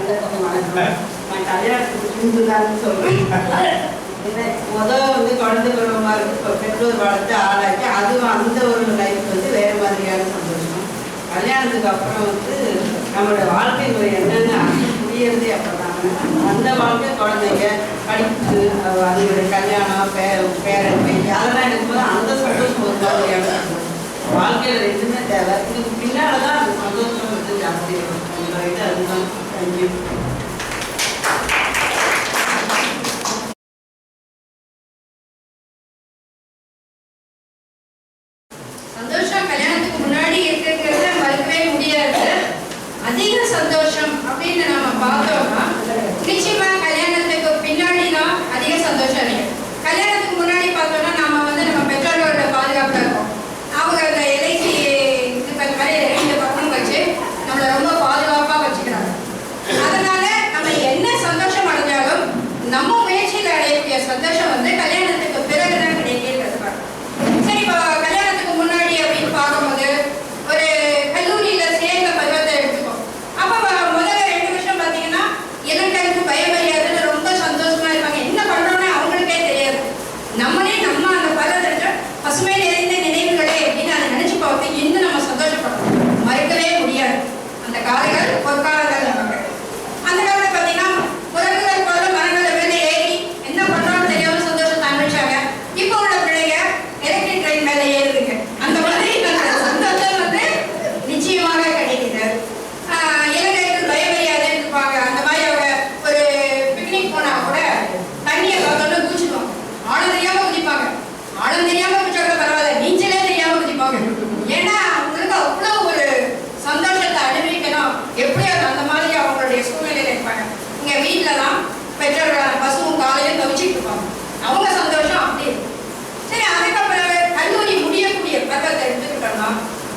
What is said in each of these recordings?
நான் கல்யாணத்துக்கு முன்புதான்னு சொல்றேன். முதல் குழந்தை பருவமாக இருக்கு, இப்போ பெற்றோர் வளர்த்து ஆளாக்கி அதுவும் அந்த ஒரு லைஃப் வேறு மாதிரியான சந்தோஷம். கல்யாணத்துக்கு அப்புறம் நம்மளோட வாழ்க்கை முறை என்னென்னு புரியறதே அப்போதாங்க. அந்த வாழ்க்கை குழந்தைங்க படிப்பு அதனுடைய கல்யாணம் பேரன் பேச்சு அதெல்லாம் எடுக்கும்போது அந்த சந்தோஷம் ஒரு மாதிரியான சந்தோஷம். வாழ்க்கையில் ரெண்டுமே தேவை. இதுக்கு பின்னால் தான் அந்த சந்தோஷம் ஜாஸ்தி இருக்கும். அதுதான். தேங்க்யூ. சந்தோஷம் கல்யாணத்துக்கு முன்னாடி இருக்கிறத மறுக்கவே முடியாது. அதிக சந்தோஷம் அப்படின்னு நம்ம பார்த்தோம்னா நிச்சயமா கல்யாணத்துக்கு பின்னாடி தான் அதிக சந்தோஷம் இருக்கு. கல்யாணத்துக்கு முன்னாடி பார்த்தோம்னா நம்ம நம்ம பெற்றோர்களோட பாதுகாப்புல இருக்கோம். அவங்க அந்த எல்ஐசி இதுக்கு மாதிரி 2 பக்கம் வச்சு நம்மளை ரொம்ப பாதுகாப்பா வச்சுக்கிறாங்க. அதனால நம்ம என்ன சந்தோஷம் அடைஞ்சாலும் நம்ம முயற்சியில் அடையக்கூடிய சந்தோஷம் கல்யாணத்துக்கு பிறகுதான் கிடைக்கிறது. சரி, இப்போ கல்யாணத்துக்கு முன்னாடி அப்படின்னு பார்க்கும்போது ஒரு கல்லூரியில சேர்ந்த பருவத்தை எடுத்துக்கோம். அப்போ முதல்ல 2 வருஷம் பார்த்தீங்கன்னா எனக்கு பயம் அறியாதுன்னு ரொம்ப சந்தோஷமா இருப்பாங்க. என்ன பண்றோம்னு அவங்களுக்கே தெரியாது. நம்மளே நம்ம அந்த பருவத்தை பசுமை நிறைந்த நினைவுகளே அப்படின்னு அதை நினைச்சு பார்த்து இன்னும் நம்ம சந்தோஷப்படுறோம். மறுக்கவே முடியாது. அந்த காலங்கள் பொற்காலங்கள் நமக்கு. அந்த காலத்தில் பார்த்தீங்கன்னா உறவுகள் போல மரங்களை மேலே ஏறி என்ன பண்றோம்னு தெரியாம சந்தோஷத்தை அனுப்பிச்சாங்க. இப்போ உள்ள பிள்ளைங்க எலக்ட்ரிக் ட்ரெயின் மேலே ஏறுதுங்க. அந்த மாதிரி சந்தோஷம் நிச்சயமாக கிடைக்குது. இளைஞர்கள் பயமறியாது இருப்பாங்க. அந்த மாதிரி அவங்க ஒரு பிக்னிக் போனா கூட தண்ணியை பார்த்தோம்னா குதிச்சுடுவாங்க. ஆழம் தெரியாம குதிப்பாங்க. ஆழம் தெரியாம குதிச்சாக்க பரவாயில்ல, நீச்சலே தெரியாம குதிப்பாங்க. ஏன்னா அவங்களுக்கு அவ்வளோ ஒரு சந்தோஷத்தை அனுபவிக்கணும். எப்படி அந்த மாதிரி அவங்களுடைய சூழ்நிலையில இருப்பாங்க. இங்க வீட்டில தான் பெற்றோர்கள் பசுவும் காலையில தவிச்சிட்டு இருப்பாங்க. அவங்க சந்தோஷம் அப்படி இருக்கும். சரி, அதுக்கப்புறம் கல்லூரி முடியக்கூடிய பருவத்தை எடுத்துக்கிட்டோம்னா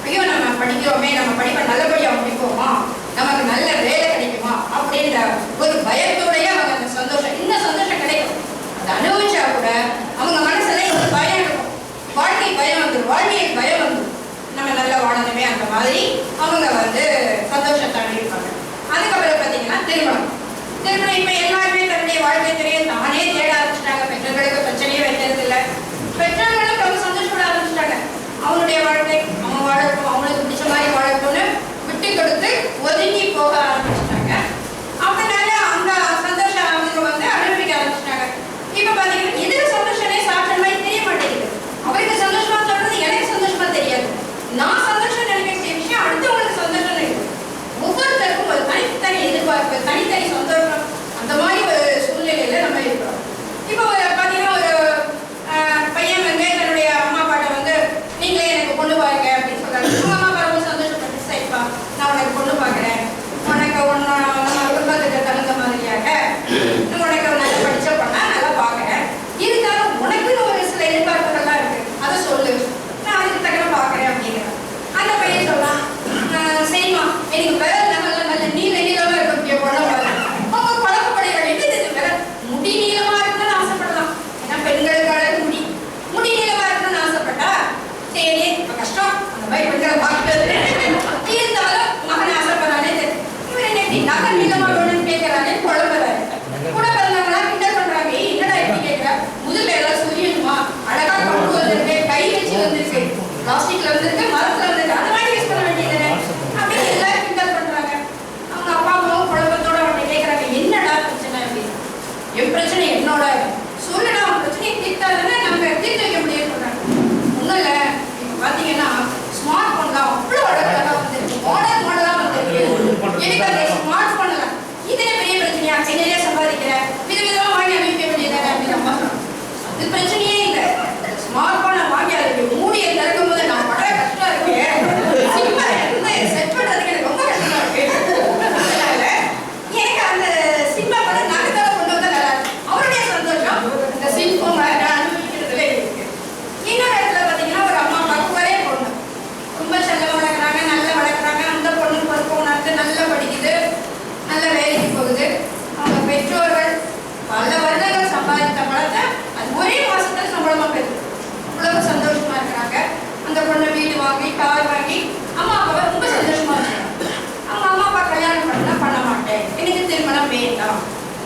ஐயோ நம்ம படிக்கிறோமே, நம்ம படிப்பை நல்லபடியா முடிப்போமா, நமக்கு நல்ல வேலை கிடைக்குமா அப்படின்ற ஒரு பயத்தோடய அவங்க அந்த சந்தோஷம் இந்த சந்தோஷம் கிடைக்கும். அதை அனுபவிச்சா கூட அவங்க மனசுல ஒரு பயம் இருக்கும். வாழ்க்கை பயம் வந்துடும், வாழ்க்கையை பயம் வந்துடும். நம்ம நல்லா வாழணுமே அந்த மாதிரி அவங்க சந்தோஷத்தை அனுபவிப்பாங்க. அதுக்கப்புறம் பார்த்தீங்கன்னா திருமணம். இப்ப எல்லாருமே தன்னுடைய வாழ்க்கை துறையை தானே தேட ஆரம்பிச்சிட்டாங்க. பெற்றோர்களுக்கு பிரச்சனையே வைக்கிறது இல்லை. பெற்றோர்களும் ரொம்ப சந்தோஷப்பட ஆரம்பிச்சிட்டாங்க. அவங்களுடைய வாழ்க்கை அவங்க வாழட்டும், அவங்களுக்கு பிடிச்ச மாதிரி வாழட்டும்னு விட்டு கொடுத்து ஒதுங்கி போக ஆரம்பிச்சிட்டாங்க. அதனால அந்த சந்தோஷம் அவங்க அனுபவிக்க ஆரம்பிச்சிட்டாங்க. இப்ப பாத்தீங்கன்னா இதுக்கு சந்தோஷமே சாப்பிட்ட மாதிரி தெரிய மாட்டேங்குது. அவருக்கு சந்தோஷமா சொல்றது எனக்கு சந்தோஷமா தெரியாது. நான் சந்தோஷம் நினைக்கிற விஷயம் அடுத்தவங்களுக்கு சந்தோஷம் நினைக்கும். ஒவ்வொருத்தருக்கும் ஒரு தனித்தனி எதிர்பார்ப்பு, தனித்தனி சந்தோஷம். அந்த மாதிரி ஒரு சூழ்நிலையில நம்ம இருக்கிறோம். இப்போ பாத்தீங்கன்னா ஒரு பையன் தன்னுடைய அம்மா அப்பாட்ட நீங்களே எனக்கு பொண்ணு பாருங்க அப்படின்னு சொல்றாங்க. உங்க அம்மா அப்பா ரொம்ப சந்தோஷப்பட்டு சரிப்பா நான் உனக்கு பொண்ணு பாக்குறேன், உனக்கு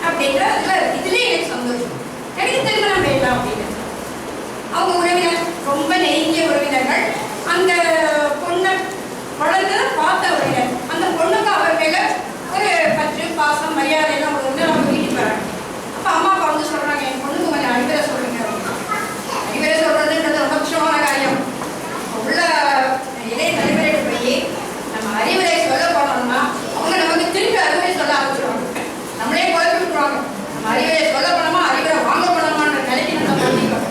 அப்படின்ற இதுலேயே எனக்கு சந்தோஷம். எனக்கு திருமணம் வேண்டாம் அப்படின்னு அவங்க உறவினர், ரொம்ப நெருங்கிய உறவினர்கள், அந்த பொண்ணை வளர்ந்து பார்த்த உறவினர், அந்த பொண்ணுக்கு அவர் மேல ஒரு பற்று பாசம் மரியாதை எல்லாம் வந்து அவங்க வீட்டுக்கு வராங்க. அப்போ அம்மா அப்பா வந்து சொல்றாங்க, என் பொண்ணுக்கு கொஞ்சம் அறிவுரை சொல்லுங்க. அறிவுரை சொல்றதுன்றது ரொம்ப கஷ்டமான காரியம். உள்ள இளைய தலைவரிட்டு போய் நம்ம அறிவுரை சொல்ல போனோம்னா அவங்க நமக்கு திருப்பி அறிவுரை சொல்ல ஆரம்பிச்சிருவாங்க. நம்மளே குழப்பி விட்டுருவாங்க. நம்ம அறிவுரை சொல்ல போனோமா அறிவுரை வாங்க போனோமான்ற நிலைக்கு நம்ம பண்ணிக்கிறோம்.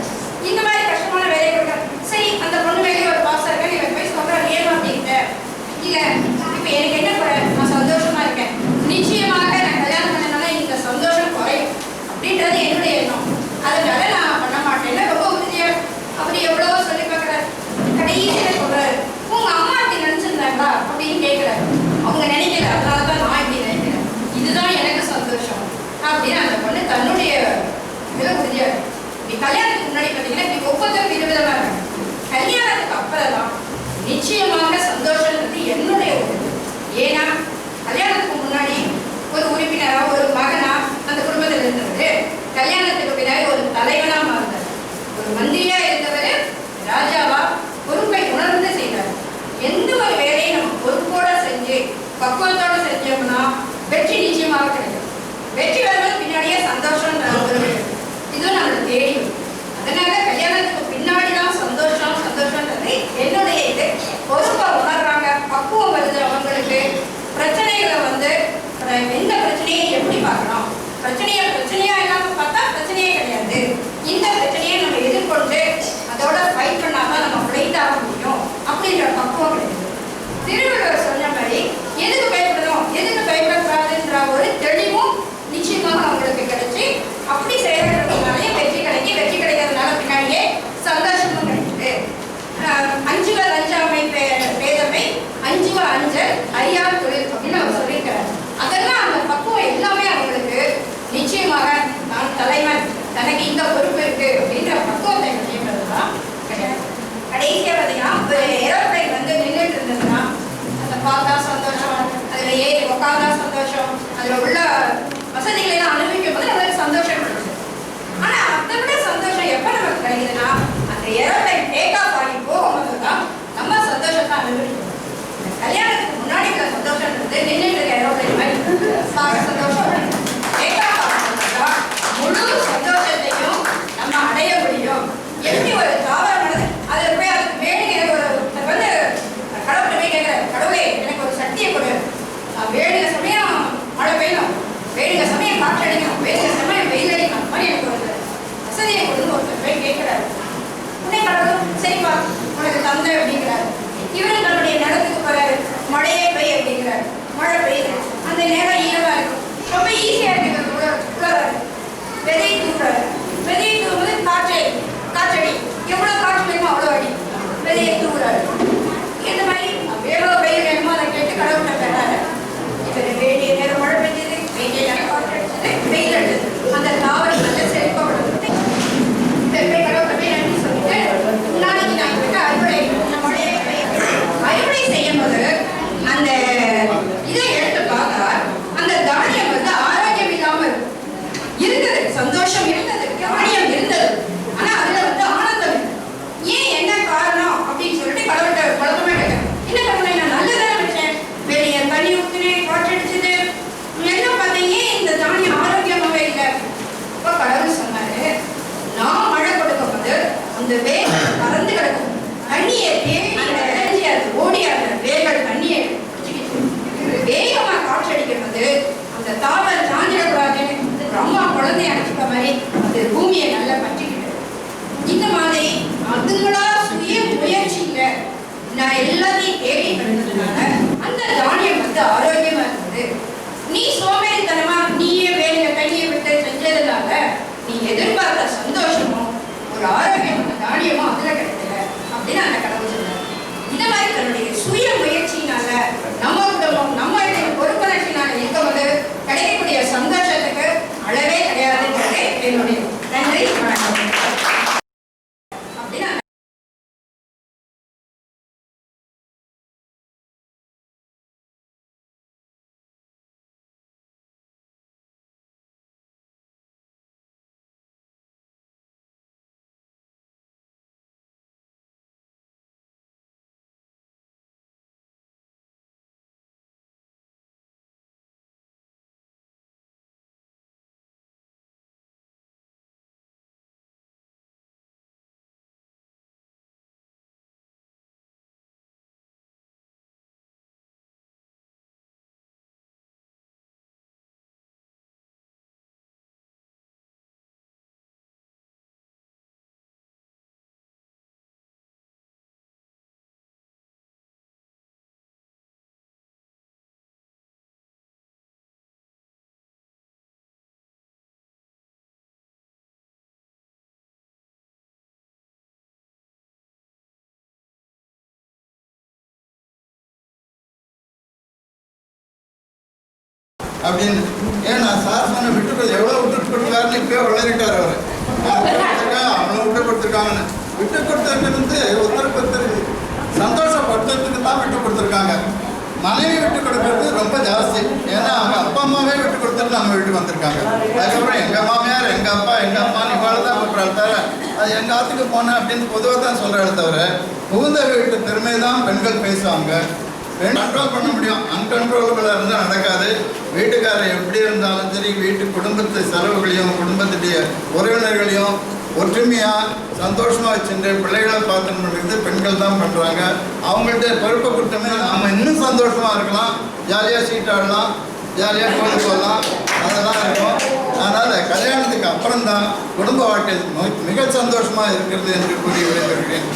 இந்த மாதிரி கஷ்டமான வேலையை கொடுக்க சரி, அந்த பொண்ணு மேலே ஒரு பாசம் இருக்கேன், இவன் போய் சொல்றேன் ஏமா அப்படின்ட்டு இல்லை, இப்போ எனக்கு என்ன குறை, நான் சந்தோஷமா இருக்கேன், நிச்சயமாக நான் கல்யாணம் பண்ணனால இந்த சந்தோஷம் குறையும் அப்படின்றது என்னுடைய எண்ணம். அதனால நான் பண்ண மாட்டேன்னு ரொம்ப உறுதியா அவர் எவ்வளவோ சொல்லி பார்க்குறாரு. கடைசியில சொல்றாரு, உங்க அம்மா அப்படி நினைச்சிருந்தாங்களா அப்படின்னு கேட்கிறாரு. அவங்க நினைக்கல, அதனால தான் நான் இப்படி நினைக்கிறேன், இதுதான் எனக்கு சந்தோஷம் அப்படின்னு அந்த பொண்ணு தன்னுடைய இதில் உறுதியா இருக்கு. இப்படி கல்யாணத்துக்கு முன்னாடி பார்த்தீங்கன்னா இப்படி ஒவ்வொருத்தரும் விதவிதமா இருக்காங்க. கல்யாணத்துக்கு அப்புறம் தான் நிச்சயமாக சந்தோஷம்ன்றது என்னுடைய உறுதி. ஏன்னா கல்யாணத்துக்கு முன்னாடி ஒரு உறுப்பினரா ஒரு மகனா அந்த குடும்பத்தில் இருந்தவர் கல்யாணத்துக்கு பின்னாடி ஒரு தலைவனா மாறினார். ஒரு மந்திரியா இருந்தவர் ராஜாவா பொறுப்பை உணர்ந்து செய்தார். எந்த ஒரு வேலையை நம்ம பொறுப்போட செஞ்சு பக்குவத்தோட செஞ்சோம்னா வெற்றி நிச்சயமாக கிடைக்கும். வெற்றி வருவது பின்னாடியே சந்தோஷம் இதுவும் நம்மளை தேடி வரும். அதனால கல்யாணத்துக்கு பின்னாடி தான் சந்தோஷம்ன்றது என்னுடைய இது. பொறுப்பை உணர்றாங்க, பக்குவம் வருது அவங்களுக்கு. பிரச்சனைகளை வந்து எந்த பிரச்சனையை எப்படி பார்க்கணும், பிரச்சனையா இல்லாம பார்த்தா பிரச்சனையே கிடையாது. இந்த பிரச்சனையை நம்ம எதிர்கொண்டு அதோட ஃபைட் பண்ணாதான் நம்ம ஃப்ளைட் ஆக முடியும் அப்படின்ற பக்குவம் கிடையாது. திருவள்ளுவர் சொன்ன மாதிரி எதுக்கு பயப்படணும் எதுக்கு பயப்படக்கூடாதுன்ற ஒரு தெளிவும் நிச்சயமாக அவங்களுக்கு கிடைச்சி அப்படி செயல்படுறதுனாலே வெற்றி கிடைக்கிறதுனால பின்னாடியே சந்தோஷமும் கிடைக்குது. அஞ்சுவர் அஞ்சாமை பேதமை அஞ்சுவ அஞ்சல் ஐயார் தொழில் அப்படின்னு அவர் சொல்லியிருக்கிறார். அதெல்லாம் அந்த பக்குவம் எல்லாமே அவங்களுக்கு நிச்சயமாக நான் தலைவன், தனக்கு இந்த பொறுப்பு இருக்கு அப்படின்ற பக்குவத்தை கிடைக்கிறதுதான் கிடையாது. கடைசியா பார்த்தீங்கன்னா ஒரு ஏரோப்ளைன் வந்து நின்றுட்டு இருந்ததுன்னா அதை பார்த்தா சந்தோஷம், அதுல ஏறி உட்காந்தா சந்தோஷம், அதுல உள்ள வசதிகளை எல்லாம் அனுபவிக்கும் போது நம்மளுக்கு சந்தோஷம் கிடைச்சது. ஆனா அதை விட சந்தோஷம் எப்ப நமக்கு கிடைக்குதுன்னா அந்த ஏரோப்ளைன் டேக் ஆஃப் ஆகி போகும்போது தான் நம்ம சந்தோஷத்தை அனுபவிக்கணும். கல்யாணத்துக்கு முன்னாடி உள்ள சந்தோஷம்ன்றது நின்றுட்டு இருக்க ஏரோப்ளைன் மாதிரி பார்க்க சந்தோஷம். டேக் ஆஃப் ஆகும்போது முழு சந்தோஷத்தையும் நம்ம அடைய முடியும். எப்படி ஒரு தாவரம் நடந்து அதில் போய் அதுக்கு வேணுங்கிற ஒரு வந்து கடவுளை போய் கேட்குறாரு, கடவுளே எனக்கு ஒரு சக்தியை கொடு, வேணுங்க சமயம் மழை பெய்யணும், வேணுங்க சமயம் காற்று அடிக்கணும், வேணுங்க சமயம் வெயில் அடிக்கணும், அந்த மாதிரி எனக்கு ஒரு வசதியை கொடுன்னு ஒருத்தர் போய் கேட்கிறாரு. உடனே கடவுள் சரிப்பா உனக்கு தந்தை அப்படிங்கிறாரு. இவரும் தன்னுடைய நிலத்துக்கு போறாரு, மழையே பெய்ய அப்படிங்கிறாரு. மழை பெய்யுது, அந்த நேரம் ஈரமா இருக்கும், ரொம்ப ஈஸியா இருக்கிறது உள்ளாரு. விதையை தூக்குறாரு, விதையை தூக்கும்போது காற்றடி எவ்வளவு காற்று வேணுமோ அவ்வளோ அடி விதையை தூக்குறாரு. இந்த மாதிரி எவ்வளோ வெயில் வேணுமோ அதை கேட்டு கடவுள்கிட்ட பெறாரு. இவர் வேண்டிய நேரம் மழை பெஞ்சது, வேண்டிய நேரம் காற்று அடிச்சது, வெயில் அடிச்சது, அந்த தாவரம் நல்ல செழிப்பா வளர்ந்து கடவுளை போய் நன்றி சொல்லிட்டு நாளைக்கு நான் இவருக்கு அறுவடை செய்யும் போது அந்த இதை எடுத்து பார்த்தா அந்த தானியம் வந்து ஆரோக்கியம் இல்லாமல் இருந்தது. சந்தோஷம் இருந்தது, தானியம் இருந்தது, ஆனா அதுல வந்து ஆனந்தம் இல்லை. ஏன் என்ன காரணம் அப்படின்னு சொல்லிட்டு கடவுள்கிட்ட குழப்பமே கேட்டேன். என்ன கடவுளை நான் நல்லதான நினைச்சேன், வெளியே தண்ணி ஊத்துனேன், காற்றடிச்சது எல்லாம் பார்த்தீங்க, இந்த தானியம் ஆரோக்கியமாவே இல்லை. அப்ப கடவுள் சொன்னாரு, நான் மழை கொடுக்கும் போது அந்த வேர்கள் பறந்து கிடக்கும், தண்ணியை தேடி ஓடியாத வேர்கள் தண்ணியை வேகமா காற்றடிக்கும் போது அந்த தாவரம் சாஞ்சிடக்கூடாதுன்னு அம்மா குழந்தைய அடிச்சுக்க மாதிரி அந்த பூமியை நல்லா பற்றிக்கிட்டு இந்த மாதிரி அதுங்களா சுய முயற்சியில நான் எல்லாத்தையும் தேடி கிடந்ததுனால அந்த தானியம் வந்து ஆரோக்கியமா இருந்தது. நீ சோம்பேறித்தனமா நீயே வேலையை தண்ணியை விட்டு செஞ்சதுனால நீ எதிர்பார்த்த சந்தோஷமும் ஒரு ஆரோக்கியமான தானியமும் அதுல கிடைக்கல அப்படின்னு அந்த கடவுள் சொன்னார். இந்த மாதிரி தன்னுடைய சுய முயற்சியினால நம்ம குடும்பம் நம்ம பொறுப்புணர்ச்சினால இருக்கும்போது கிடைக்கக்கூடிய சந்தோஷத்துக்கு அளவே கிடையாதுன்றது என்னுடைய நன்றி, வணக்கம். அப்படின்னு. ஏன்னா சார் சொன்ன விட்டு கொடுத்து எவ்வளோ விட்டு கொடுத்துருக்காருன்னு இப்போயே வளரிட்டார் அவர். அவனை விட்டு கொடுத்துருக்காங்கன்னு. விட்டு கொடுத்ததுக்கு ஒருத்தருக்கு சந்தோஷப்படுத்துறதுக்கு தான் விட்டு கொடுத்துருக்காங்க. மனைவி விட்டு கொடுக்கறது ரொம்ப ஜாஸ்தி. ஏன்னா அவங்க அப்பா அம்மாவே விட்டு கொடுத்துட்டு நம்ம வீட்டுக்கு வந்திருக்காங்க. அதுக்கப்புறம் எங்கள் மாமியார் எங்கள் அப்பா இவாள் தான் கூப்பிட்றாள் தவிர அது எங்கள் ஆற்றுக்கு போனேன் அப்படின்னு பொதுவாக தான் சொல்கிறாள் தவிர புகுந்த வீட்டு பெருமை தான் பெண்கள் பேசுவாங்க. கண்ட்ரோல் பண்ண முடியும், அன்கண்ட்ரோலபிளாக இருந்தால் நடக்காது. வீட்டுக்காரர் எப்படி இருந்தாலும் சரி வீட்டு குடும்பத்து செலவுகளையும் குடும்பத்துடைய உறவினர்களையும் ஒற்றுமையாக சந்தோஷமாக வச்சுட்டு பிள்ளைகளை பார்த்துன்னு பெண்கள் தான் பண்ணுறாங்க. அவங்கள்ட்ட பொறுப்பை கொடுத்தோமே நம்ம இன்னும் சந்தோஷமாக இருக்கலாம், ஜாலியாக சீட் ஆடலாம், ஜாலியாக கோயில் போகலாம், அதெல்லாம் இருக்கும். அதனால் கல்யாணத்துக்கு அப்புறம் தான் குடும்ப வாழ்க்கை மிக சந்தோஷமாக இருக்கிறது என்று கூறி விடைபெறுகிறேன்.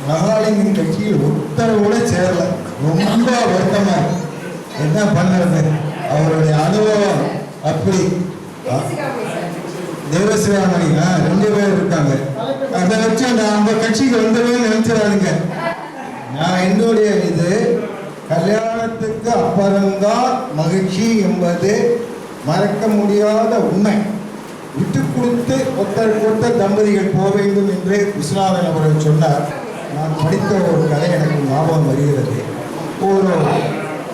மகாலிங்கம் கட்சியில் உத்தரவோட சேரல, ரொம்ப வருத்தமா. என்ன பண்ணுறது, அவருடைய அனுபவம் அப்படி. தேவசிராமணி 2 பேர் இருக்காங்க. அதை வச்சு நம்ம கட்சிக்கு வந்தவே நினைச்சிடாதுங்க. நான் என்னுடைய இது கல்யாணத்துக்கு அப்புறம்தான் மகிழ்ச்சி என்பது மறக்க முடியாத உண்மை. விட்டு கொடுத்து ஒருத்தர் தம்பதிகள் போக வேண்டும் என்று விஸ்வநாதன் அவர்கள் சொன்னார். நான் படித்த ஒரு கதை எனக்கு ஞாபகம் வருகிறது. ஒரு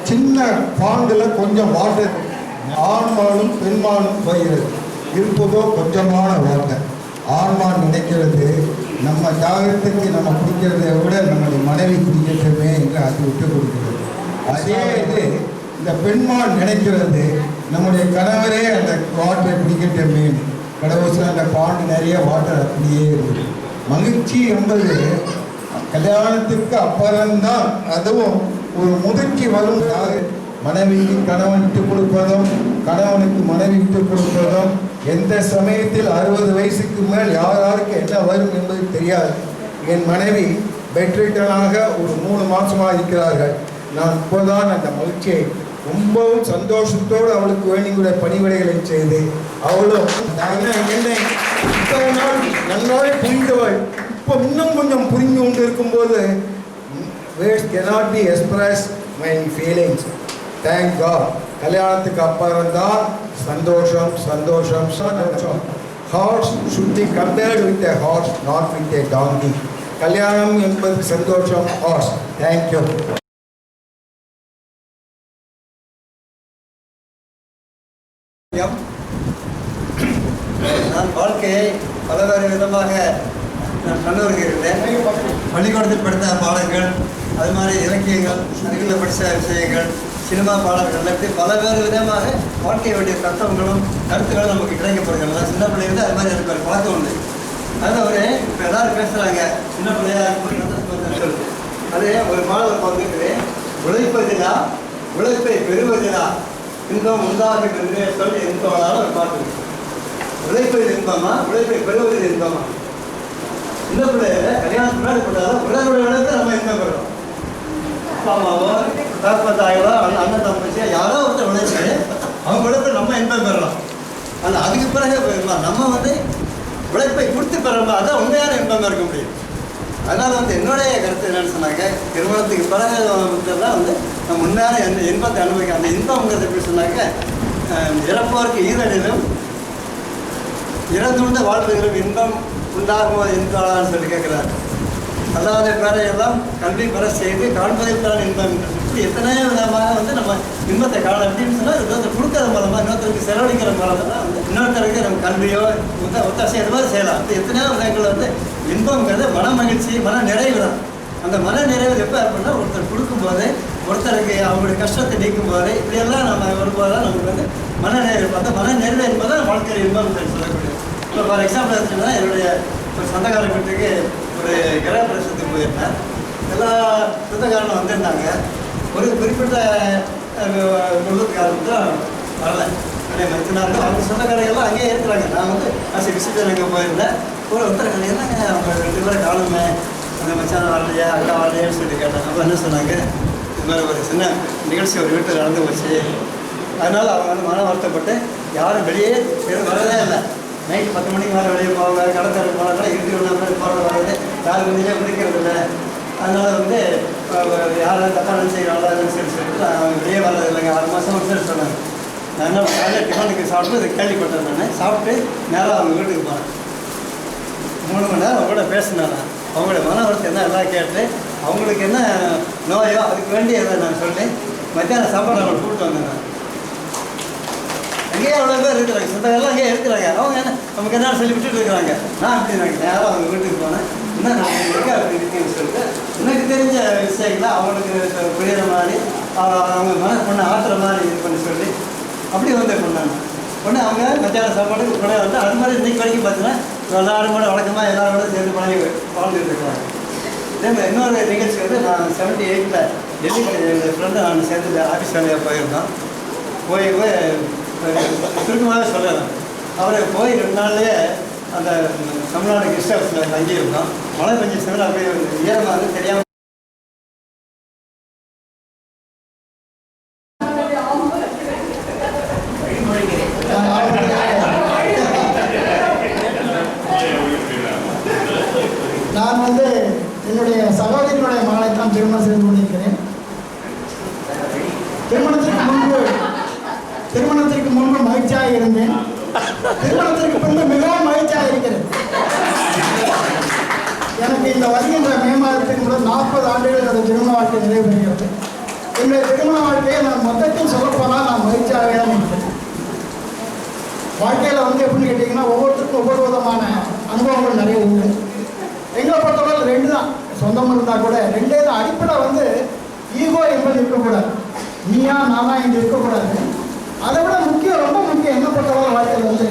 சின்ன பாண்டில் கொஞ்சம் வாட்டர், ஆண்மானும் பெண்மானும் போகிறது. இருப்பதோ கொஞ்சமான வாட்டர். ஆண்மான் நினைக்கிறது நம்ம தாகத்துக்கு நம்ம குடிக்கிறதை விட நம்முடைய மனைவி குடிக்கட்டுமே என்று அது விட்டு கொடுக்கிறது. அதே இது இந்த பெண்மான் நினைக்கிறது நம்முடைய கணவரே அந்த வாட்டரை குடிக்கட்டுமே. கடவுள் அந்த பாண்டு நிறைய வாட்டர் அப்படியே இருக்குது. மகிழ்ச்சி என்பது கல்யாணத்துக்கு அப்புறம்தான். அதுவும் ஒரு முதிர்ச்சி வரும். மனைவிக்கு கணவன் விட்டு கொடுப்பதும் கணவனுக்கு மனைவி விட்டு கொடுப்பதும் எந்த சமயத்தில் 60 வயசுக்கு மேல் யாருக்கு என்ன வரும் என்பது தெரியாது. என் மனைவி பெட்ரிட்டனாக ஒரு 3 மாதமாக இருக்கிறார்கள். நான் இப்போதான் அந்த மகிழ்ச்சியை ரொம்பவும் சந்தோஷத்தோடு அவளுக்கு வேண்டிய பணிவிடைகளை செய்து அவளும் என்னை இத்தனை நாள் நன்றாக புரிந்தவள் இப்போ இன்னும் கொஞ்சம் புரிந்து கொண்டு இருக்கும்போது words cannot be expressed my feelings. Thank God. கல்யாணத்துக்கு அப்புறம் தான் சந்தோஷம் சந்தோஷம் சந்தோஷம். Horse should be compared with a horse, not with a donkey. கல்யாணம் என்பது சந்தோஷம். Horse. Thank you. நான் வாழ்க்கையை பலவேறு விதமாக நான் கண்டு வருகிறேன். பள்ளிக்கூடத்தில் படித்த பாடல்கள், அது மாதிரி இலக்கியங்கள், அறிவில் படித்த விஷயங்கள், சினிமா பாடல்கள், இப்படி பலவேறு விதமாக வாழ்க்கை வேண்டிய தத்துவங்களும் கருத்துக்களும் நமக்கு கிடைக்கப்படுகிறது. சின்ன பிள்ளைங்க அது மாதிரி எனக்கு ஒரு பழக்கம் உண்டு. அதில் ஒரு இப்போ எல்லோரும் பேசுகிறாங்க சின்ன பிள்ளையா சொல்லுது. அதே ஒரு பாடல் பார்த்துட்டு உழைப்பதிலா உழைப்பை பெறுவதிலா இன்பம் உண்டாக என்று சொல்லி இன்பமான ஒரு பாட்டு இருக்கு. உழைப்பதில் இன்பமா உழைப்பை பெறுவதில் இன்பமா? சின்ன பிள்ளையில கல்யாணம் முன்னாடி போட்டாலும் உடனுடைய உழைப்பை நம்ம இன்பம் பெறணும். அப்பா அம்மாவோ தாய்ப்பத்தாயோ அண்ணன் தம்பச்சியோ யாரோ ஒருத்தர் உழைச்சு அவங்க உழைப்பை நம்ம இன்பம் பெறலாம். ஆனால் அதுக்கு பிறகு நம்ம உழைப்பை கொடுத்து பெறணும். அதான் உண்மையான இன்பமாக இருக்க முடியும். அதனால் என்னுடைய கருத்து என்னென்னு சொன்னாங்க, திருமணத்துக்கு பிறகு தான் நம்ம முன்னாடி இன்பத்தை அனுபவிக்க. அந்த இன்பம்ங்கிறது எப்படி சொன்னாங்க, இறப்போருக்கு ஈரடிலும் இறந்துள்ள வாழ்வுகளும் இன்பம் உண்டாகுமோ என்பாளான்னு சொல்லி கேட்குறாரு. அல்லாத பேரையெல்லாம் கல்வி பெற செய்து காண்பதில் தான் இன்பம். இப்படி எத்தனையோ விதமாக நம்ம இன்பத்தை காண அப்படின்னு சொன்னால் இன்னொருத்தர் கொடுக்கற மூலமாக இன்னொருத்தருக்கு செலவழிக்கிற மூலமாக தான் இன்னொருத்தருக்கு நம்ம கல்வியோ ஒத்தாசை அது மாதிரி செய்யலாம். அப்படி எத்தனையோ விதங்கள் இன்பங்கிறது மன மகிழ்ச்சி, மன நிறைவு தான். அந்த மன நிறைவு எப்போ அப்படின்னா ஒருத்தர் கொடுக்கும்போது, ஒருத்தருக்கு அவங்களுடைய கஷ்டத்தை நீக்கும் போது, இப்படியெல்லாம் நம்ம வரும்போது தான் நமக்கு மன நிறைவு. அந்த மன நிறைவு என்பதுதான் வாழ்க்கையில் இன்பம் சொல்லக்கூடியது. இப்போ ஃபார் எக்ஸாம்பிள் எடுத்துக்கிட்டா என்னுடைய ஒரு சொந்தக்கார வீட்டுக்கு ஒரு கிரக பிரவேசத்துக்கு போயிருந்தேன். எல்லா சொந்தக்காரனும் வந்திருந்தாங்க. ஒரு குறிப்பிட்ட குடும்பத்துக்காரங்க தான் வரல. மறுநாள் அவங்க சொந்தக்காரங்கெல்லாம் அங்கேயே இருக்கிறாங்க. நான் விசிட்டர் அங்கே போயிருந்தேன். ஒருத்தர் என்னங்க அவங்க 2 பேரை காணுமே, அந்த மச்சான வரலையா அக்கா வரலையான்னு சொல்லிட்டு கேட்டாங்க. அப்போ என்ன சொன்னாங்க, இது மாதிரி ஒரு சின்ன நிகழ்ச்சி ஒரு வீட்டில் நடந்து போச்சு. அதனால் அவங்க மன வருத்தப்பட்டு யாரும் வெளியே வரதே இல்லை. நைட்டு 10 மணிக்கு மேலே வெளியே போவாங்க, கடற்கரை போனாங்க, 21 போகிறது வர்றது யாரும் வெளியே பிடிக்கிறது இல்லை. அதனால் யாரும் தப்பாக நினச்சிக்கிறாங்களா ரிசல்ட் சொல்லிட்டு அவங்க வெளியே வர்றது இல்லைங்க 6 மாதம் ரிசல்ட் சொன்னாங்க. நான் என்ன காலையில் டிஃபனுக்கு சாப்பிட்டு இதை கேள்விப்பட்டேன். நான் சாப்பிட்டு நேராக அவங்க வீட்டுக்கு போனேன். 3 மணி நேரம் அவங்க கூட பேசினேன். அவங்களோட மன வருத்தம் என்ன எல்லாம் கேட்டு அவங்களுக்கு என்ன நோயோ அதுக்கு வேண்டியதை நான் சொல்லி மத்தியானம் சாப்பாடு அவங்களை கூப்பிட்டு வந்தேன். அங்கேயே அவ்வளோ பேர் இருக்கிறாங்க, சொந்தங்கள்லாம் அங்கேயே இருக்கிறாங்க. அவங்க என்ன நமக்கு என்ன சொல்லி விட்டுட்டு இருக்கிறாங்க. நான் அப்படி நான் நேராக அவங்க வீட்டுக்கு போனேன். என்ன நான் இருக்கேன் அப்படி இருக்கேன்னு சொல்லிட்டு எனக்கு தெரிஞ்ச விஷயங்களை அவங்களுக்கு புரியுற மாதிரி அவங்க மனசு பண்ண ஆற்றுற மாதிரி இது பண்ணி சொல்லி அப்படி வந்து கொண்டாங்க. உடனே அவங்க மத்தியான சாப்பாடுக்கு கூட வந்து அது மாதிரி இன்றைக்கு வரைக்கும் பார்த்தீங்கன்னா எல்லாரும் கூட வழக்கமாக எல்லாரோட சேர்ந்து வாழ்ந்துட்டு இருக்கிறாங்க. இதே மாதிரி இன்னொரு நிகழ்ச்சி வந்து நான் 78 டெல்லிக்கு எங்கள் ஃப்ரெண்டு நான் சேர்ந்து ஆஃபீஸ் வேலையாக போயிருந்தோம். போய் சுருக்கமாக சொல்லலாம். அவரை போய் 2 நாள்லேயே அந்த தமிழ்நாடு கெஸ்ட் ஹவுஸில் தங்கியிருந்தோம். மழை பெஞ்சு செவன் அப்படியே ஈரமாக வந்து தெரியாமல் நான் வந்து என்னுடைய சகோதரியினுடைய மகளை தான் திருமணம் செய்து கொண்டிருக்கிறேன். திருமணத்திற்கு முன்பு மகிழ்ச்சியாக இருந்தேன். திருமணத்திற்கு பின்பு மிகவும் மகிழ்ச்சியாக இருக்கிறேன். எனக்கு இந்த வருகின்ற மே மாதத்துக்கு முதல் 40 ஆண்டுகள் என்னுடைய திருமண வாழ்க்கை நிறைவேறுகிறது. என்னுடைய திருமண வாழ்க்கையை நான் மொத்தத்தில் சொல்லப்போனால் நான் மகிழ்ச்சியாகவே தான் இருக்கிறேன். வாழ்க்கையில் வந்து எப்படின்னு கேட்டிங்கன்னா ஒவ்வொருத்தருக்கும் ஒவ்வொரு விதமான அனுபவங்கள் நிறைய உண்டு. எங்களை பொறுத்தவரை 2 தான். சொந்தம் இருந்தால் கூட 2 தான். அடிப்படை வந்து ஈகோ என்பது இருக்கக்கூடாது. நீயா நானா இங்கே இருக்கக்கூடாது. அதை விட முக்கியம், ரொம்ப முக்கியம் என்ன பொறுத்தவரை வாழ்க்கையில் வந்து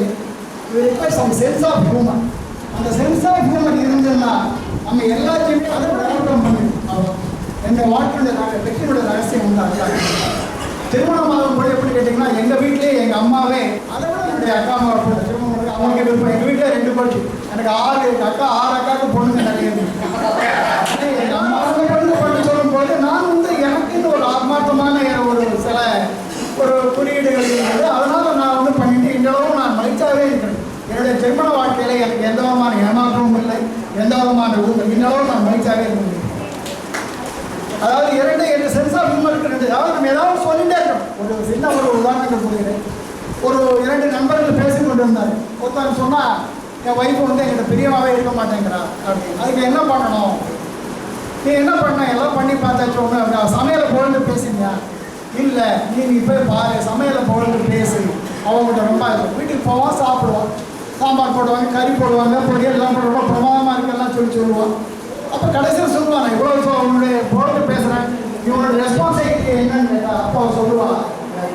சம் சென்ஸ் ஆஃப் ஹியூமர். அந்த சென்ஸ் ஆஃப் ஹியூமர் இருந்ததுன்னா நம்ம எல்லாத்தையுமே அதை விட ஓட்டம் பண்ணிடுவோம். எங்கள் வாழ்க்கையுடைய வெற்றியுடைய ரகசியம் உண்டாங்க. திருமணமாகும் போது எப்படி கேட்டிங்கன்னா எங்கள் வீட்டிலே எங்கள் அம்மாவே அதை விட என்னுடைய அக்கா அம்மா திருமணம் அவங்களுக்கு விருப்பம். எங்கள் வீட்டில் 2 பொண்ணு. எனக்கு 6 அக்கா 6 அக்காவுக்கு பொண்ணுங்க நிறைய எங்கள் அம்மாவுக்கு பொண்ணு சொல்லும்போது நான் வந்து எனக்குன்னு ஒரு ஆத்மார்த்தமான ஒரு சில ஒரு குறியீடுகள் இருந்தது. அதனால் நான் வந்து பண்ணிட்டு இன்றளவும் நான் மகிழ்ச்சியாகவே இருக்கிறேன். என்னுடைய திருமண வாழ்க்கையில் எனக்கு எந்த விதமான ஏமாற்றமும் இல்லை, எந்த விதமான இன்றளவும் நான் மகிழ்ச்சியாகவே இருக்கிறேன். அதாவது 2 சென்ஸ் ஆஃப் ஹியூமர் இருக்கிறது. அதாவது நம்ம ஏதாவது சொல்லிட்டே இருக்கணும். ஒரு சின்ன ஒரு உதாரணங்கள் சொல்கிறேன். ஒரு 2 நண்பர்கள் பேசி கொண்டு இருந்தார். ஒருத்தர் சொன்னால் என் ஒய்ஃப் வந்து எங்கிட்ட பிரியமாகவே இருக்க மாட்டேங்கிறா அப்படின்னு. அதுக்கு என்ன பண்ணணும்? நீ என்ன பண்ண? எல்லாம் பண்ணி பார்த்தாச்சு. ஒன்று சமையலை புகழ்ந்து பேசுங்க. இல்லை நீ போய் பாரு, சமையலை புகழ்ந்து பேசு. அவங்ககிட்ட ரொம்ப வீட்டுக்கு போவான், சாப்பிடுவான், சாம்பார் போடுவாங்க, கறி போடுவாங்க, பொரியல் எல்லாம் போடுவாங்க, பிரமாதமாக இருக்கெல்லாம் சொல்லுவான். அப்போ கடைசியில் சொல்லுவான், நான் இவ்வளோ அவனுடைய புகழ்ந்து பேசுகிறேன், இவனோட ரெஸ்பான்சிபிலிட்டி என்னன்னு கேட்டா அப்போ சொல்லுவான்,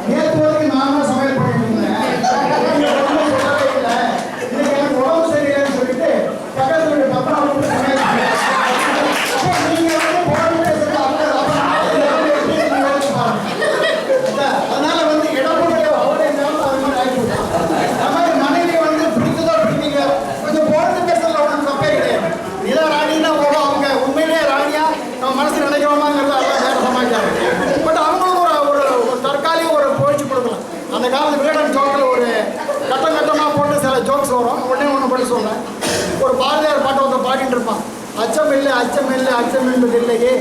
நேற்று வரைக்கும் நானும் சமையல் பண்ணிட்டு இருந்தேன், சொல்லவே இல்லை, இன்னைக்கு எனக்கு உடம்பு சரியில்லைன்னு சொல்லிட்டு பக்கத்தில் வீட்டு பக்கம் அவங்களுக்கு சமையல் நீங்கள் வந்து புகழ்ந்து பேசுறது அதனால வந்து இடமுடைய அவருடைய அது மாதிரி ஆகிடுச்சு. அந்த மாதிரி மனைவி வந்து பிடிச்சதோ பிடிக்கீங்க கொஞ்சம் புகழ்ந்து பேசுறதுல ஒன்றும் தப்பே கிடையாது. இதான் ராணின்னா போதும், அவங்க உண்மையிலேயே ராணியா நம்ம மனசு நினைக்கிறோமாங்கிறத எல்லாம் வேறு சமாளிச்சாங்க. பட் அவங்களுக்கு ஒரு தற்காலிக ஒரு புகழ்ச்சி கொடுக்கலாம். அந்த காலத்து வீடன் ஜோக்கில் ஒரு கட்டமாக போட்டு சில ஜோக்ஸ் வரும். ஒன்று பண்ணி சொல்கிறேன். ஒரு பாரதியார் பாட்டை வந்து பாடிட்டு இருப்பான். அச்சமில்லை அச்சமில்லை அச்சம் என்பதில்லையே,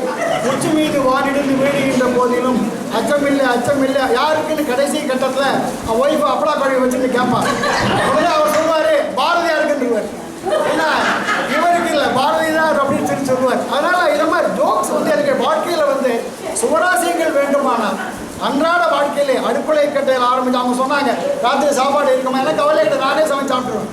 உச்சி மீது வாடிடுந்து வீடுகின்ற போதிலும் அச்சமில்லை அச்சமில்லை யாருக்குன்னு கடைசி கட்டத்தில் அவன் ஒய்ஃபு அப்படா கழுவி வச்சுட்டு கேட்பான். உடனே அவர் சொல்லுவார், பாரதியாருக்குன்றவர். ஏன்னா இவருக்கு இல்லை, பாரதியார் அப்படின்னு சொல்லி சொல்லுவார். அதனால் இதை மாதிரி ஜோக்ஸ் வந்து எனக்கு வாழ்க்கையில் வந்து சுவராசியங்கள் வேண்டுமானால் அன்றாட வாழ்க்கையிலே அடுப்பலை கட்டையில் ஆரம்பிச்சு அவங்க சொன்னாங்க ராத்திரி சாப்பாடு இருக்குமா, எல்லாம் கவலை கிட்ட நானே சமைச்சு சாப்பிட்டுருவேன்.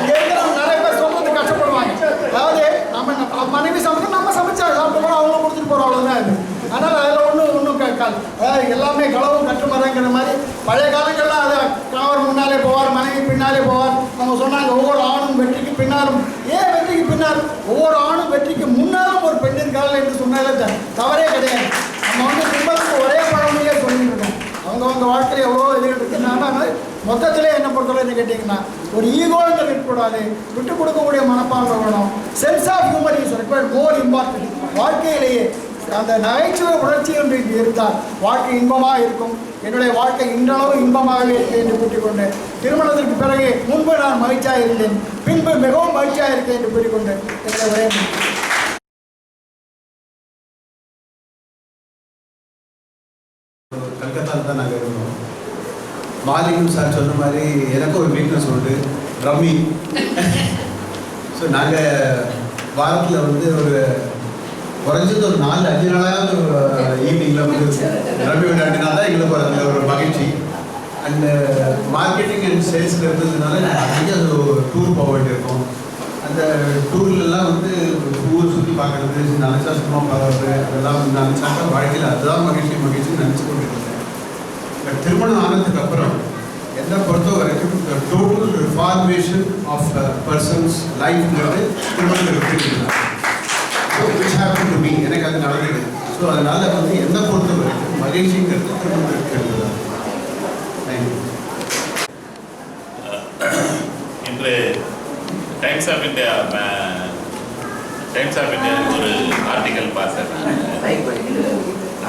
இங்கே இருக்கிறவங்க நிறைய பேர் சொல்றது கஷ்டப்படுவாங்க. அதாவது நம்ம மனைவி சமைச்சு நம்ம சமைச்சா சாப்பிட்டு போகிறோம், அவங்க கொடுத்துட்டு போகிறோம், அவ்வளோதான் இது. அதனால் அதில் ஒன்றும் கேட்காது. அதாவது எல்லாமே களவும் கற்றுமரங்கிற மாதிரி பழைய காலங்கள்லாம் அதை கணவர் முன்னாலே போவார், மனைவி பின்னாலே போவார். அவங்க சொன்னாங்க ஒவ்வொரு ஆணும் வெற்றிக்கு பின்னாலும், ஏன் வெற்றிக்கு பின்னால், ஒவ்வொரு ஆணும் வெற்றிக்கு முன்னாலும் ஒரு பெண் இருக்காள் என்று சொன்னாலே தவறே கிடையாது. நம்ம வந்து குடும்பத்துக்கு ஒரே பழமொழியே சொல்லிட்டு இருக்கோம். அவங்கவுங்க வாழ்க்கையில் எவ்வளோ இது இருக்குன்னா மொத்தத்திலே என்ன பொறுத்தவரை என்ன கேட்டிங்கன்னா ஒரு ஈகோங்கிறது இருக்கக்கூடாது, விட்டு கொடுக்கக்கூடிய மனப்பான்மை வேணும். Sense of humour is required more important. வாழ்க்கையிலேயே அந்த நகைச்சுவை உணர்ச்சி என்று இருந்தால் வாழ்க்கை இன்பமாக இருக்கும். என்னுடைய வாழ்க்கை இன்றளவு இன்பமாகவே இருக்கு என்று கூட்டிக்கொண்டு திருமணத்திற்கு பிறகு முன்பு நான் மகிழ்ச்சியாக இருந்தேன், பின்பு மிகவும் மகிழ்ச்சியாக இருக்கேன் என்று கூறிக்கொண்டு என்னுடைய கல்கத்தாவில் தான் நாங்கள் இருந்தோம். மாலிகம் சார் சொன்ன மாதிரி எனக்கும் ஒரு வீக்னஸ் உண்டு, ரம்மி. ஸோ நாங்கள் வாரத்தில் வந்து ஒரு குறைஞ்சது ஒரு 4-5 நாளாவது ஈவினிங்கில் வந்து ரம்மி விளையாடினா தான் எங்களுக்கு அதில் ஒரு மகிழ்ச்சி. அண்டு மார்க்கெட்டிங் அண்ட் சேல்ஸில் இருந்ததுனால நிறைய டூர் போக வேண்டியிருக்கும். அந்த டூர்லெலாம் வந்து ஊர் சுற்றி பார்க்குறது, நினச்சா சும்மா பார்க்குறது, அதெல்லாம் நினச்சாக்கா வாழ்க்கையில் அதுதான் மகிழ்ச்சி நினச்சி கொண்டு இருந்தேன். பட் திருமணம் ஆனதுக்கு அப்புறம் என்னை பொறுத்த வரைக்கும் டோட்டல் ரிஃபார்மேஷன் ஆஃப் பர்சன்ஸ் லைஃப்ங்கிறது திருமணம் எனக்கு அது நடந்தது. ஸோ அதனால் வந்து என்னை பொறுத்த வரைக்கும் மகிழ்ச்சிங்கிறது திருமணம் இருக்கிறது தான். தேங்க்யூ. இன்று டைம்ஸ் ஆஃப் இந்தியா ஒரு ஆர்டிக்கல் பார்த்தேன்.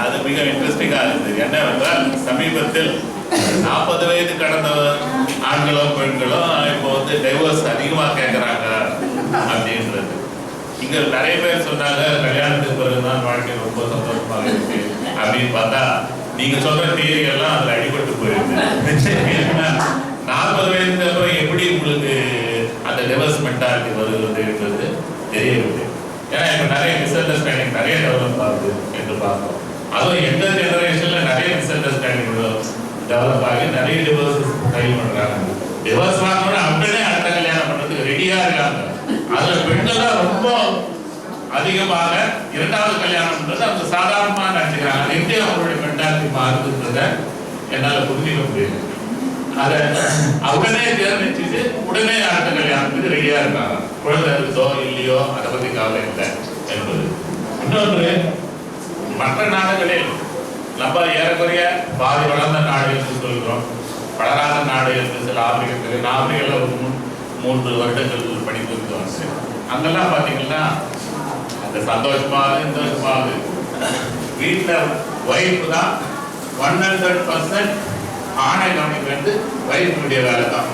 அது மிக இன்ட்ரெஸ்டிங்காக இருந்தது. என்னவென்றால் சமீபத்தில் 40 வயது கடந்த ஆண்களோ பெண்களோ இப்போ வந்து டைவர்ஸ் அதிகமாக கேட்குறாங்க அப்படின்றது. இங்கே நிறைய பேர் சொன்னாங்க கல்யாணத்துக்கு பிறகுதான் வாழ்க்கை ரொம்ப சந்தோஷமாக இருக்கு அப்படின்னு பார்த்தா நீங்கள் சொல்கிற தியரி எல்லாம் அதில் அடிபட்டு போயிருக்கு. 40 வயதுக்கு அப்புறம் எப்படி உங்களுக்கு அந்த டிவர்ஸ் மென்டாலிட்டி வருகிறது என்பது தெரியவில்லை. ஏன்னா இப்போ நிறைய மிஸ் அண்டர்ஸ்டாண்டிங் நிறைய டெவலப் ஆகுது என்று பார்த்தோம். அதுவும் எங்கள் ஜெனரேஷனில் நிறைய மிஸ் அண்டர்ஸ்டாண்டிங் டெவலப் ஆகி நிறைய டிவர்ஸ் ட்ரை பண்ணுறாங்க. டிவர்ஸ் வாங்கணும்னா அப்படியே அடுத்த கல்யாணம் பண்ணுறதுக்கு ரெடியாக இருக்காங்க. அதில் பெண்கள்லாம் ரொம்ப அதிகமாக 2வது கல்யாணம்ன்றது அவங்க சாதாரணமாக நினச்சிக்கிறாங்க. அது எப்படி அவங்களுடைய மென்டாலிட்டி மாறுதுன்றதை என்னால் புரிஞ்சிக்க முடியுது. அதை உடனே தேர்ந்தெடுத்து உடனே அடுத்த கல்யாணத்துக்கு ரெடியாக இருக்காங்க. குழந்தை இருக்கோ இல்லையோ அதை பற்றி கவலை இல்லை என்பது. இன்னொன்று, மற்ற நாடுகளில் நம்ம ஏறக்குறைய பாதி வளர்ந்த நாடு என்று சொல்கிறோம், வளராத நாடு என்று சில ஆப்பிரிக்காவில் ஒரு 3 வருடங்கள் படிப்பு வந்து அங்கெல்லாம் பார்த்தீங்கன்னா அந்த சந்தோஷமாக வீட்டில் ஒய்ஃபு தான் 100% ஆணை கவனிக்கு வந்து வயிற்றுடைய வேலை தான்.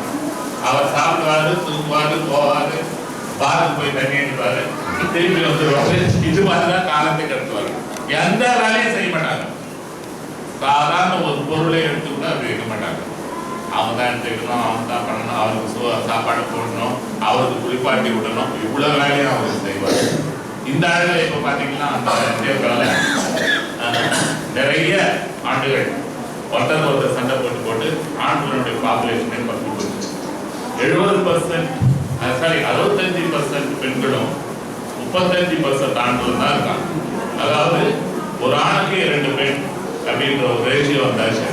அவர் சாப்பிடுவாரு, தூக்குவாரு, போவாரு, பாருக்கு போய் தண்ணி எடுப்பாரு, திருப்பி வந்துடுவாரு. இது மாதிரி தான் காலத்தை கட்டுவாரு. எந்த வேலையும் செய்ய மாட்டாங்க. சாதாரண ஒரு பொருளை எடுத்துக்கூட அப்படி வைக்க மாட்டாங்க. அவங்க தான் எடுத்துக்கணும், அவங்க தான் பண்ணணும், அவருக்கு சாப்பாடு போடணும், அவருக்கு குளிப்பாட்டி விடணும், இவ்வளோ வேலையும் அவருக்கு செய்வார். இந்த ஆளுகள் இப்போ பார்த்தீங்கன்னா அந்த இந்தியாவில் நிறைய ஆண்டுகள் ஒருத்தர் சண்டை போட்டு ஆண்களுடைய பாப்புலேஷனை பற்றி 65% பெண்களும் 35% ஆண்களும் தான் இருக்காங்க. அதாவது ஒரு ஆணுக்கு 2 பெண் அப்படின்ற ஒரு ரேஷியோ வந்தாச்சு.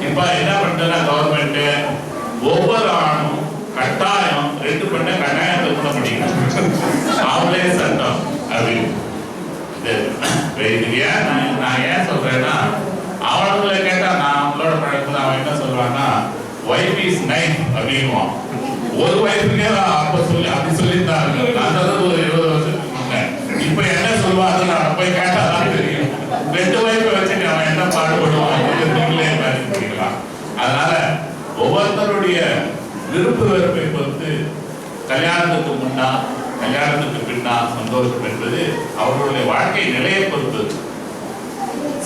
இப்போ என்ன பண்ணுறதுன்னா கவர்மெண்ட்டு ஒவ்வொரு ஆணும் கட்டாயம் 2 பெண்ணை கட்டாயம் திருமணம் பண்ணிக்கணும். அவங்களே சட்டம் அப்படின்னு. நான் ஏன் சொல்றேன்னா, அவங்கள கேட்டா நான் அவங்களோட பழக்கத்தில் அவன் என்ன சொல்றான்னா, ஒய்ஃப் இஸ் 9 அப்படின்வான். ஒரு ஒய்ஃபுக்கே அப்படி சொல்லியிருந்தாங்க. நான் சொல்றது ஒரு 20 வருஷத்துக்கு முன்னே. இப்ப என்ன சொல்லுவாங்க நான் போய் கேட்டா தான் தெரியும். 2 ஒய்ஃபை வச்சுட்டு அவன் என்ன பாடுபடுவான் நீங்களே பண்ணிக்கலாம். அதனால ஒவ்வொருத்தருடைய விருப்பு வெறுப்பை பொறுத்து கல்யாணத்துக்கு முன்னா கல்யாணத்துக்கு பின்னா சந்தோஷம் என்பது அவர்களுடைய வாழ்க்கை நிலையை பொறுத்தது.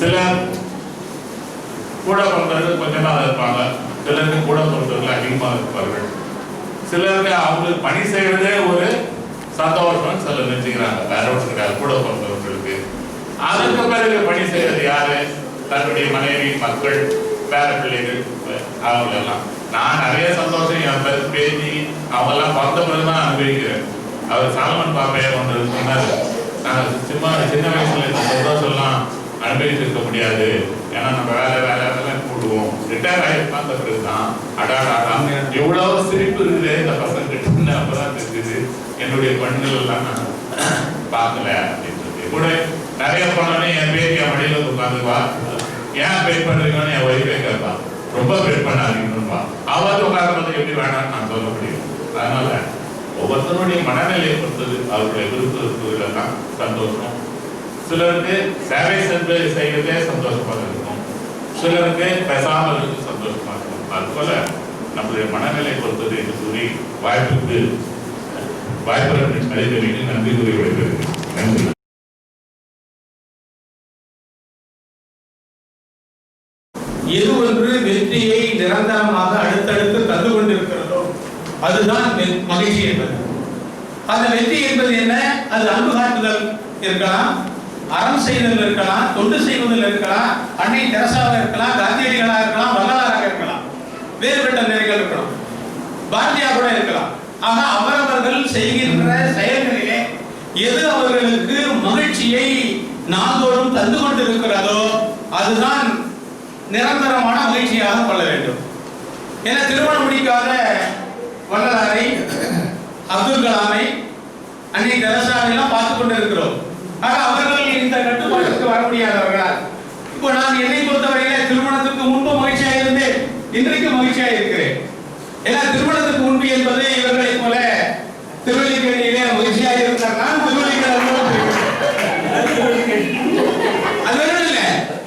சிலர் கூட பிறந்தவர்கள் கொஞ்ச நாள் இருப்பாங்க, சிலருக்கு கூட பிறந்தவர்கள் அதிகமாக இருப்பார்கள். சிலருக்கு அவங்களுக்கு பணி செய்வதே ஒரு சந்தோஷம் சிலர் நினைச்சுக்கிறாங்க. வேற ஒன்று கிடையாது கூட பிறந்தவர்களுக்கு. அதற்கு பிறகு பணி செய்வது யாரு? தன்னுடைய மனைவி, மக்கள், பேர பிள்ளைகள், அவங்க எல்லாம். நான் நிறைய சந்தோஷம் என் பேசி அவங்கெல்லாம் பிறந்த பிறகுதான் அனுபவிக்கிறேன். அவர் சாலமன் பாப்பையா ஒன்று சொன்னார், நாங்கள் சின்ன வயசுல இந்த சந்தோஷம்லாம் அனுபவிச்சிருக்க முடியாது, ஏன்னா நம்ம வேலை போடுவோம், ரிட்டையர் ஆகி பார்த்த பிறகுதான் அடாடா எவ்வளவு சிரிப்பு இருக்குது இந்த பசங்க கிட்ட அப்பதான் தெரிஞ்சுது என்னுடைய பெண்கள் எல்லாம் நான் பார்க்கல அப்படின்னு சொல்லி. கூட நிறைய பண்ணோன்னே என் பேர் என் மடியில உட்காந்துப்பா, ஏன் பேர் பண்றீங்கன்னு என் ஒய்ஃபே கேட்பான், ரொம்ப பேர் பண்ணாதீங்கன்னுப்பா. அவாது உட்கார்றது எப்படி வேணாம்னு நான் சொல்ல முடியும். அதனால ஒவ்வொருத்தருடைய மனநிலையை பொறுத்தது அவருடைய விருப்பங்கள் தான் சந்தோஷம். சிலருக்கு சேவை சென்று செய்வதே சந்தோஷமாக இருக்கும், சிலருக்கு பேசாமல் இருக்கு சந்தோஷமாக இருக்கும். அதுபோல நம்முடைய மனநிலை பொறுத்தது என்று கூறி வாய்ப்புக்கு நன்றி கூறி விடுகிறது. நன்றி. எது ஒன்று வெற்றியை நிரந்தரமாக அடுத்தடுத்து தந்து கொண்டிருக்கிறதோ அதுதான் மகிழ்ச்சி என்பது. அந்த வெற்றி என்பது என்ன? அது அன்பு காட்டுதல் இருக்கலாம், அறம் செய்தல் இருக்கலாம், தொண்டு செய்வதில் இருக்கலாம், அன்னை தெரசாவாக இருக்கலாம், காந்தியடிகளாக இருக்கலாம், வள்ளலாராக இருக்கலாம், வேறுபட்ட நிலைகள் இருக்கலாம், பாரதியார் கூட இருக்கலாம். ஆக அவரவர்கள் செய்கின்ற செயல்களிலே எது அவர்களுக்கு மகிழ்ச்சியை நாள்தோறும் தந்து கொண்டிருக்கிறதோ அதுதான் நிரந்தரமான மகிழ்ச்சியாக கொள்ள வேண்டும். என திருமணம் முடிக்காத வள்ளலாரை, அப்துல் கலாமை, அன்னை தெரசாவெல்லாம் பார்த்து கொண்டிருக்கிறோம். ஆக அவர்கள் இந்த கட்டுப்பாட்டுக்கு வர முடியாதவர்களா? இப்போ நான் என்னை பொறுத்தவரையில திருமணத்துக்கு முன்பு மகிழ்ச்சியாக இருந்தேன், இன்றைக்கு மகிழ்ச்சியாக இருக்கிறேன். ஏன்னா திருமணத்துக்கு முன்பு என்பது இவர்களை போல திருவள்ளிக்கேணியிலே மகிழ்ச்சியாக இருந்தார். நான் அது இல்லை.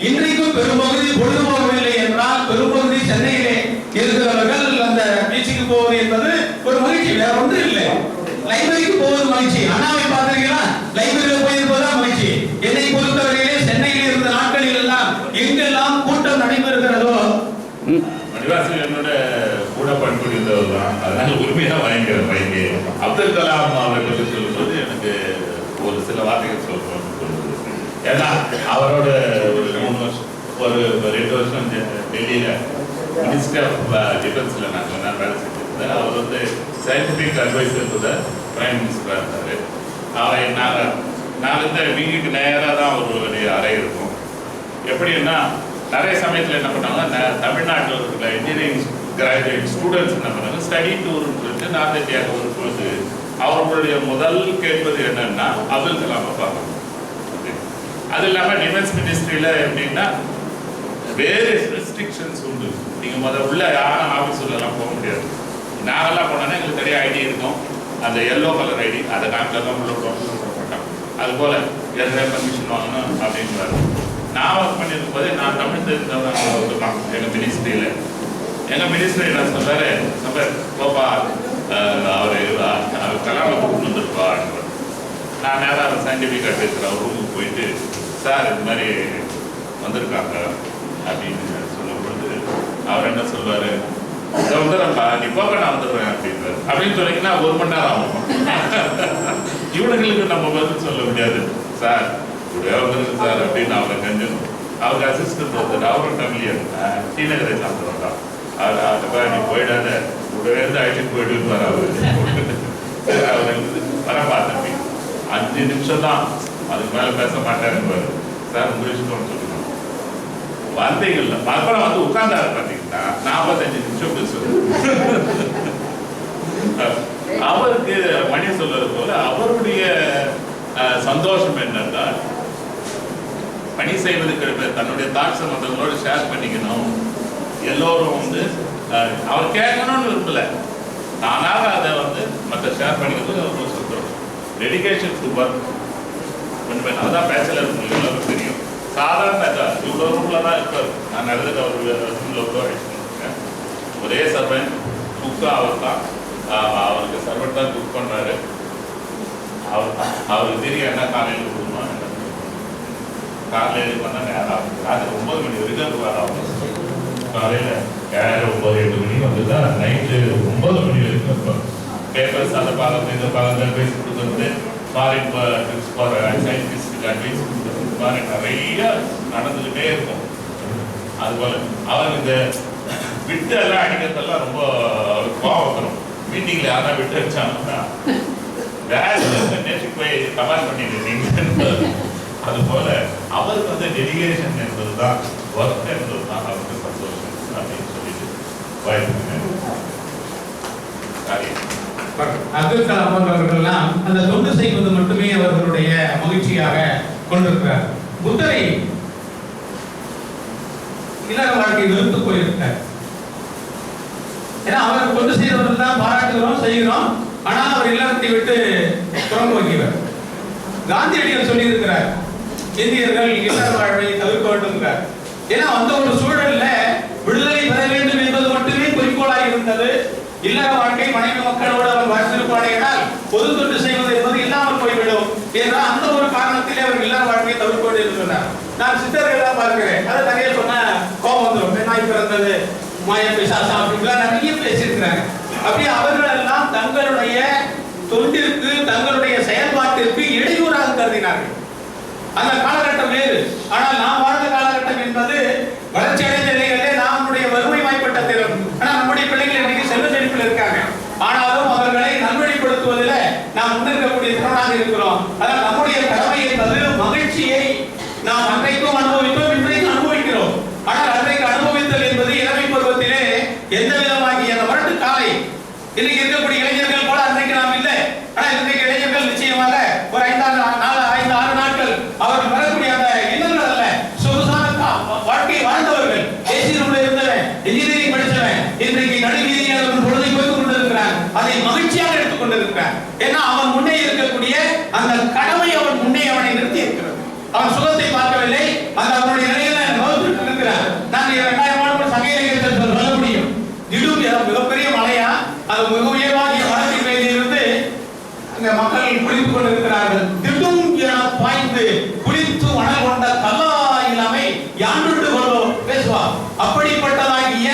இன்றைக்கும் பெரும்பகுதி பொழுதுபோகவில்லை என்றால் பெரும்பகுதி சென்னையிலே இருக்கிறவர்கள் அந்த பீச்சுக்கு போவது என்பது ஒரு மகிழ்ச்சி, வேற ஒன்று இல்லை. லைப்ரரிக்கு போவது மகிழ்ச்சி. அண்ணாவை பார்த்தீங்களா? லைப்ரரியில் போயிருப்பதுதான் மகிழ்ச்சி. என்னை பொறுத்தவரையிலே சென்னையில் இருந்த நாட்களில் எல்லாம் எங்கெல்லாம் கூட்டம் நடைபெறுகிறதோ மணிவாசன் என்னோட கூட பணிபுரிந்தவர் தான். அதனால உரிமையாக வாங்கி அப்துல் கலாம் அவர்களை சொல்லும்போது எனக்கு ஒரு சில வார்த்தைகள் சொல்றோம். ஏன்னா அவரோட ஒரு 3 வருஷம் ஒரு 2 வருஷம் டெல்லியில மினிஸ்டர் ஆஃப் டிஃபென்ஸ்ல நான் வேலை செஞ்சிருந்தேன். அவர் வந்து scientific adviser to the prime மினிஸ்டராக இருந்தார். அவர் நாங்கள் இந்த வீட்டுக்கு நேராக தான் ஒரு அறை இருக்கும். எப்படின்னா நிறைய சமயத்தில் என்ன பண்ணாங்கன்னா தமிழ்நாட்டில் இருக்கிற இன்ஜினியரிங் கிராஜுவேட் ஸ்டூடெண்ட்ஸ் என்ன பண்ணாங்க, ஸ்டடி டூர்னு சொல்லிட்டு நார்த் இந்தியாவுக்கு ஒரு பொழுது அவர்களுடைய முதல் கேட்பது என்னன்னா அப்துல் கலாமை பார்க்கணும். அது இல்லாமல் டிஃபென்ஸ் மினிஸ்ட்ரியில் எப்படின்னா வேறு ரெஸ்ட்ரிக்ஷன்ஸ் உண்டு. நீங்கள் முதல்ல உள்ள யாரும் ஆஃபீஸ் உள்ளலாம் போக முடியாது. நாங்கள்லாம் போனோன்னா எங்களுக்கு தனியாக ஐடி இருக்கும், அந்த எல்லோ கலர் ஐடி, அதை காமிக்கலாம் உள்ள போட்டோம். அதுபோல் எதாவது பர்மிஷன் வாங்கணும் அப்படின்னு நான் ஒர்க் பண்ணியிருக்கும் போதே நான் தமிழ் தெரிஞ்சவங்க ஒருப்பான் எங்கள் மினிஸ்ட்ரியில். எங்கள் மினிஸ்ட்ரி என்ன சொல்கிறாரு, போப்பா அவர் கலாமை கூப்பிட்டு வந்துருப்பா. நான் நேராக சயின்டிஃபிக் அட்வைசர் அவர் ரூமுக்கு போயிட்டு, சார் இது மாதிரி வந்திருக்காங்க அப்படின்னு சொல்லும் பொழுது அவர் என்ன சொல்வார், இதை வந்துடுறப்பா நீ போக நான் வந்துடுறேன் அப்படின்றார். அப்படின்னு சொன்னீங்கன்னா 1 மணி நேரம் ஆகும். இவனுங்களுக்கு நம்ம பதில் சொல்ல முடியாது. சார் இப்படியே வந்துருக்கு சார் அப்படின்னு அவரை கஞ்சணும். அவருக்கு அசிஸ்டன்ட் ஒருத்தர், அவரும் தமிழியர், ஸ்ரீநகரை சாப்பிடுவாங்க. அவர் நீ போயிடாத கூடவே இருந்து அழைச்சிட்டு போயிட்டு அவரு அவர் வரப்பா தம்பி 5 நிமிஷம் தான், அதுக்கு மேலே பேச மாட்டாருன்னு சார் உங்களுக்கு சொல்லணும் வார்த்தைகள்ல. அப்புறம் வந்து உட்கார்ந்தாரு பார்த்தீங்கன்னா 45 நிமிஷம் பேசுவார். அவருக்கு மணி சொல்றது போல அவருடைய சந்தோஷம் என்னன்னா பணி செய்வதற்கு தன்னுடைய தாட்ஸை மற்றவங்களோட ஷேர் பண்ணிக்கணும். எல்லோரும் வந்து அவர் கேட்கணும்னு விரும்பல, நானாக அதை வந்து மற்ற ஷேர் பண்ணிக்கிறது ரொம்ப சந்தோஷம். டெடிகேஷன் டு ஒர்க் கொஞ்சம் அதான் பேச்சுலர் உங்களுக்கு தெரியும். சாதாரண இவ்வளோ ரூமில் தான் இருப்பார். நான் நடந்துட்டு அவர் ரூமில் கூட அழைச்சிருக்கேன். ஒரே சர்வெண்ட், குக்கு அவர் தான். அவருக்கு சர்வெண்ட் தான் குக் பண்ணுறாரு. அவருக்கு தெரியும் என்ன காலையில் கொடுமா, காலையில் பண்ணால் நேரம் ஆகும். ராத்திரி 9 மணி வரைக்கும் வர ஆகும். காலையில் 7, 9, 8 மணிக்கு வந்து தான் நைட்டு 9 மணி வரைக்கும் இருப்பார். பேப்பர்ஸ் அதை பார்க்கறது இதை பார்க்கறது அட்வைஸ் கொடுக்குறது, ஃபாரின் ட்ரிப்ஸ் போகிற சயின்டிஸ்டுக்கு அட்வைஸ் கொடுக்குறது, மாதிரி நிறைய நடந்துக்கிட்டே இருக்கும். அதுபோல் அவர் இந்த விட்டு எல்லாம் அடிக்கிறதெல்லாம் ரொம்ப அவருக்கு கோவம் வரும். மீட்டிங்கில் யாராவது விட்டு அடிச்சாங்கன்னா நேற்று போய் கமெண்ட் பண்ணிட்டு அதுபோல அவருக்கு வந்து டெடிகேஷன் என்பது தான், ஒர்க் என்பது தான் அவருக்கு சந்தோஷம் அப்படின்னு சொல்லிட்டு அப்துல் கலாம் போன்றவர்கள்லாம் அந்த தொண்டு செய்வது மட்டுமே அவர்களுடைய மகிழ்ச்சியாக கொண்டிருக்கிறார். புத்தரை இல்லற வாழ்க்கை வெறுத்து போயிருக்கார். ஏன்னா அவருக்கு தொண்டு செய்தவர்கள் தான் பாராட்டுகிறோம், செய்கிறோம். ஆனால் அவர் இல்லறத்தை விட்டு புறம்பு வைக்கிறார். காந்தியடிகள் சொல்லி இருக்கிறார், இந்தியர்கள் இல்லற வாழ்வை தவிர்க்க வேண்டும். ஏன்னா அந்த ஒரு சூழல்ல விடுதலை பெற வேண்டும் என்பது மட்டுமே குறிக்கோளாக இருந்தது. இல்லற வாழ்க்கை மனைவி மக்களோடு அவர் வாழ்ந்திருப்பானேனால் பொது தொண்டு செய்வது என்பது இல்லாமல் போய்விடும் என்ற அந்த ஒரு காரணத்திலே அவர் இல்லற வாழ்க்கையை தவிர்க்க வேண்டியது சொன்னார். நான் சித்தர்கள்லாம் பார்க்கிறேன், அதை நிறைய சொன்ன கோபம் வந்துடும். நாய் பிறந்தது மாய பிசாசம் அப்படின்லாம் நிறைய பேசியிருக்கிறாங்க. அப்படியே அவர்கள் எல்லாம் தங்களுடைய தொண்டிற்கு தங்களுடைய செயல்பாட்டிற்கு இடையூறாக கருதினார்கள். அந்த காலகட்டம் வேறு. ஆனால் நாம் வாழ்ந்த காலகட்டம் என்பது வளர்ச்சி அடைந்த நிலைகளிலே நம்முடைய வறுமை வாய்ப்பட்ட திறம். ஆனால் நம்முடைய பிள்ளைகள் இன்னைக்கு செல்வ செழிப்பில் இருக்காங்க. ஆனாலும் அவர்களை நல்வழிப்படுத்துவதில் நாம் முன்னிற்கக்கூடிய திறனாக இருக்கிறோம். அதனால் நம்முடைய கடமை என்பது மகிழ்ச்சியை நாம் அன்றைக்கும் அனுபவித்தோம், இன்றைக்கும் அனுபவிக்கிறோம். ஆனால் அன்றைக்கு அனுபவித்தல் என்பது இளமை பருவத்திலே எந்த விதமாகிய அந்த வரட்டு காலை இன்னைக்கு இருக்கக்கூடிய இளைஞர்கள் போல அன்றைக்கு நாம் இல்லை. ஆனால் இன்றைக்கு இளைஞர்கள் நிச்சயமாக ஒரு 5-6 நாட்கள் அவர்கள் வரக்கூடிய அந்த எண்ணங்கள் அல்ல, சொகுசான வாழ்க்கை வாழ்ந்தவர்கள். ஏசி ரூம்ல இருந்தவன், இன்ஜினியரிங் படித்தவன் இன்றைக்கு நடுவீதியாக பொழுதை போய்க் கொண்டிருக்கிறான். அதை மகிழ்ச்சியாக எடுத்துக் கொண்டிருக்கிறான். ஏன்னா அவன் முன்னே இருக்கக்கூடிய அந்த கடமை அவன் முன்னே அவனை நிறுத்தி இருக்கிறது. அவன் சுகத்தை பார்க்கவில்லை, அந்த அவனுடைய நிலையில நோக்கிட்டு இருக்கிறான். நான் 2000 ஆண்டு சகையில சொல்ல முடியும். திடீர் மிகப்பெரிய மழையா, அது மிக உயர்வாகிய மரத்தின் மேலிருந்து அங்க மக்கள் குளித்துக் கொண்டிருக்கிறார்கள். திடும் என பாய்ந்து குளித்து மணல் கொண்ட கல்லா இளமை யாண்டுண்டு கொள்ளோ பேசுவா. அப்படிப்பட்டதாகிய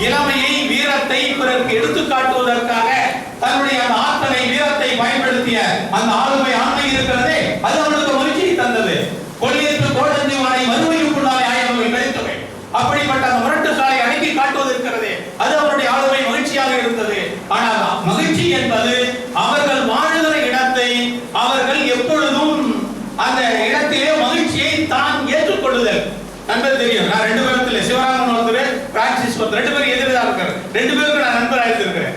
இளமையை, வீரத்தை பிறருக்கு எடுத்து காட்டுவதற்காக தன்னுடைய அந்த ஆற்றலை, வீரத்தை பயன்படுத்திய அந்த ஆளுமை ஆண்மை இருக்கிறதே, அது அவனுக்கு மகிழ்ச்சியை தந்தது. கொள்ளையற்று கோடந்தி வாழை வறுமைக்குள்ளாய் ஆயவர்கள் கிடைத்தவை. அப்படிப்பட்ட அந்த முரட்டு காலை அடக்கி காட்டுவது இருக்கிறதே, அது அவருடைய ஆளுமை மகிழ்ச்சியாக இருந்தது. ஆனால் மகிழ்ச்சி என்பது அவர்கள் வாழுகிற இடத்தை அவர்கள் எப்பொழுதும் அந்த இடத்திலே மகிழ்ச்சியை தான் ஏற்றுக்கொள்ளுதல். நண்பர் தெரியும், நான் 2 பேரத்துல சிவராமன் ஒருத்தர், பிரான்சிஸ் ஒருத்தர், 2 பேரும் எதிராக இருக்காரு. 2 பேருக்கு நான் நண்பராக இருந்திருக்கிறேன்.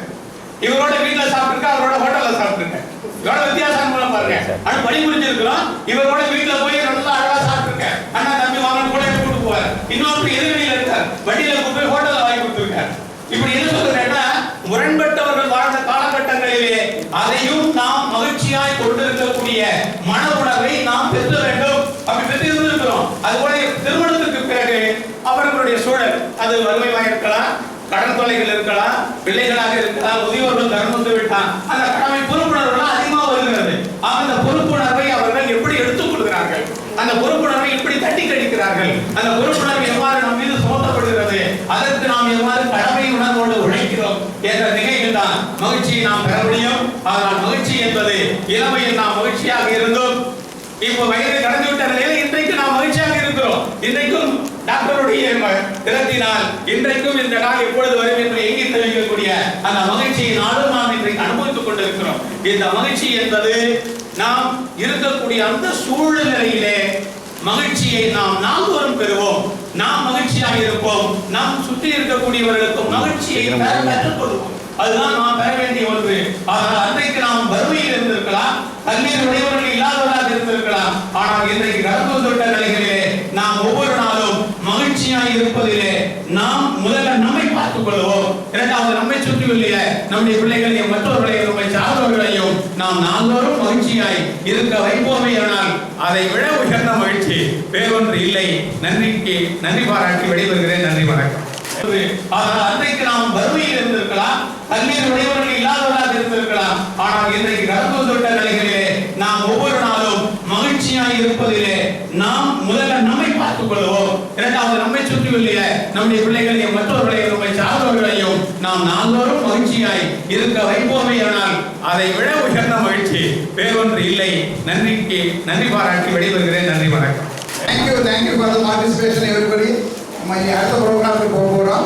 இவரோட வீட்டுல சாப்பிட்டுருக்கேன், அவரோட ஹோட்டல்ல சாப்பிட்டுருக்கேன். இவரோட வித்தியாசம் பாருங்க. ஆனா பணி முடிஞ்சிருக்கிறோம், இவரோட வீட்டுல போய் நல்லா அழகா சாப்பிட்டுருக்கேன். அண்ணா தம்பி வாங்க கூட கூட்டு போவார். இன்னொரு எதிர்வெளியில இருக்கார், வண்டியில போய் ஹோட்டல்ல வாங்கி கொடுத்துருக்காரு. இப்படி என்ன சொல்றேன்னா, முரண்பட்டவர்கள் வாழ்ந்த காலகட்டங்களிலே அதையும் நாம் மகிழ்ச்சியாய் கொண்டிருக்கக்கூடிய மன உணர்வை நாம் பெற்ற வேண்டும். அப்படி பெற்று இருந்திருக்கிறோம். அதுபோல திருமணத்திற்கு பிறகு அவர்களுடைய சூழல், அது வறுமையாக இருக்கலாம், கடன் தொலைகள் இருக்கலாம், பிள்ளைகளாக இருக்கலாம், முதியோர்கள் தர்மத்து விட்டான், அந்த கடமை பொறுப்புணர்வு அதிகமாக வருகிறது. அந்த பொறுப்புணர்வை அவர்கள் எப்படி எடுத்துக் கொள்கிறார்கள், அந்த பொறுப்புணர்வை எப்படி தட்டி கழிக்கிறார்கள், அந்த பொறுப்புணர்வு எவ்வாறு நம் மீது சுமத்தப்படுகிறது, அதற்கு நாம் எவ்வாறு கடமை உணர்வோடு உழைக்கிறோம் என்ற நிலையில் தான் மகிழ்ச்சியை நாம் பெற முடியும். ஆனால் மகிழ்ச்சி என்பது இளமையில் நாம் மகிழ்ச்சியாக இருந்தோம். இப்போ வயதை கடந்துவிட்ட நிலையில் இன்றைக்கு நாம் மகிழ்ச்சியாக இருக்கிறோம். இன்றைக்கும் டாக்டருடைய திறத்தினால் இன்றைக்கும் இந்த நாள் எப்பொழுது வரும் என்று எங்கி தெரிவிக்கக்கூடிய அந்த மகிழ்ச்சியை நாளும் நாம் இன்றைக்கு அனுபவித்துக் கொண்டிருக்கிறோம். இந்த மகிழ்ச்சி என்பது நாம் இருக்கக்கூடிய அந்த சூழ்நிலையிலே மகிழ்ச்சியை நாம் நாள்தோறும் பெறுவோம். நாம் மகிழ்ச்சியாக இருப்போம், நாம் சுற்றி இருக்கக்கூடியவர்களுக்கும் மகிழ்ச்சியை கற்றுக் கொடுப்போம். அதுதான் நாம் பெற வேண்டிய ஒன்று. ஆனால் அன்றைக்கு நாம் வறுமையில் இருந்திருக்கலாம், கல்வியில் உடையவர்கள் இல்லாதவர்களாக இருந்திருக்கலாம். ஆனால் இன்றைக்கு கடந்து வந்துவிட்ட நிலைகளிலே நாம் ஒவ்வொரு நாளும் மகிழ்ச்சியாய் இருப்பதிலே நாம் முதல்ல நம்மை பார்த்துக் கொள்வோம். இரண்டாவது நம்மை சுற்றியுள்ள நம்முடைய பிள்ளைகளையும் மற்றவர்களையும் நம்மை சார்ந்தவர்களையும் நாம் நாள்தோறும் மகிழ்ச்சியாய் இருக்க வைப்போமே. ஆனால் அதை விட உயர்ந்த மகிழ்ச்சி வேறொன்று இல்லை. நன்றிக்கு நன்றி பாராட்டி விடைபெறுகிறேன். நன்றி, வணக்கம். ஆனால் அன்றைக்கு நாம் வறுமையில் இருந்திருக்கலாம், கல்வியில் உடையவர்கள் இல்லாதவர்களாக இருந்திருக்கலாம். ஆனால் இன்றைக்கு கடந்து வந்துவிட்ட நிலைகளிலே நாம் ஒவ்வொரு நாளும் மகிழ்ச்சியாய் இருப்பதிலே நாம் முதல்ல நம்மை பார்த்துக் கொள்வோம். இரண்டாவது நம்மை சுற்றியுள்ள நம்முடைய பிள்ளைகளையும் மற்றவர்களையும் நம்மை சார்ந்தவர்களையும் நாம் நாள்தோறும் மகிழ்ச்சியாய் இருக்க வைப்போமே. ஆனால் அதை விட உயர்ந்த மகிழ்ச்சி வேறொன்று இல்லை. நன்றிக்கு நன்றி பாராட்டி விடைபெறுகிறேன். நன்றி, வணக்கம். Thank you for the participation everybody. நம்ம அடுத்த ப்ரோக்ராமுக்கு போக போகிறோம்.